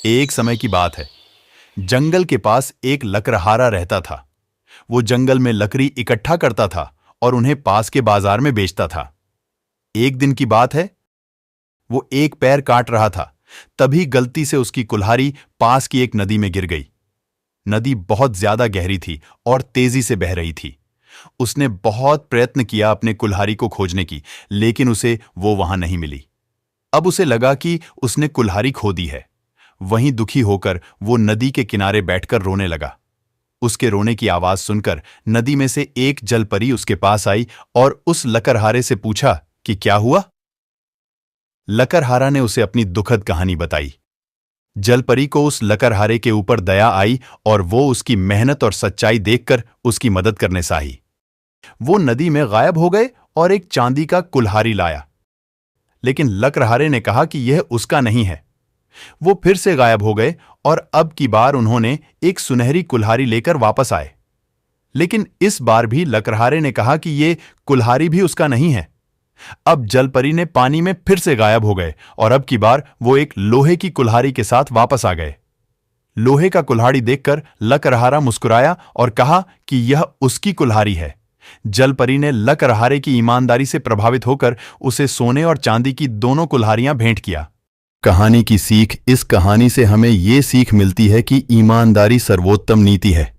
एक समय की बात है। जंगल के पास एक लकड़हारा रहता था। वो जंगल में लकड़ी इकट्ठा करता था और उन्हें पास के बाजार में बेचता था। एक दिन की बात है, वो एक पैर काट रहा था, तभी गलती से उसकी कुल्हाड़ी पास की एक नदी में गिर गई। नदी बहुत ज्यादा गहरी थी और तेजी से बह रही थी। उसने बहुत प्रयत्न किया अपने कुल्हाड़ी को खोजने की, लेकिन उसे वो वहां नहीं मिली। अब उसे लगा कि उसने कुल्हाड़ी खो दी है। वहीं दुखी होकर वो नदी के किनारे बैठकर रोने लगा। उसके रोने की आवाज सुनकर नदी में से एक जलपरी उसके पास आई और उस लकड़हारे से पूछा कि क्या हुआ। लकड़हारा ने उसे अपनी दुखद कहानी बताई। जलपरी को उस लकड़हारे के ऊपर दया आई और वो उसकी मेहनत और सच्चाई देखकर उसकी मदद करने चाही। वो नदी में गायब हो गए और एक चांदी का कुल्हाड़ी लाया, लेकिन लकड़हारे ने कहा कि यह उसका नहीं है। वो फिर से गायब हो गए और अब की बार उन्होंने एक सुनहरी कुल्हाड़ी लेकर वापस आए, लेकिन इस बार भी लकड़हारे ने कहा कि ये कुल्हाड़ी भी उसका नहीं है। अब जलपरी ने पानी में फिर से गायब हो गए और अब की बार वो एक लोहे की कुल्हाड़ी के साथ वापस आ गए। लोहे का कुल्हाड़ी देखकर लकड़हारा मुस्कुराया और कहा कि यह उसकी कुल्हाड़ी है। जलपरी ने लकड़हारे की ईमानदारी से प्रभावित होकर उसे सोने और चांदी की दोनों कुल्हाड़ियां भेंट किया। कहानी की सीख। इस कहानी से हमें ये सीख मिलती है कि ईमानदारी सर्वोत्तम नीति है।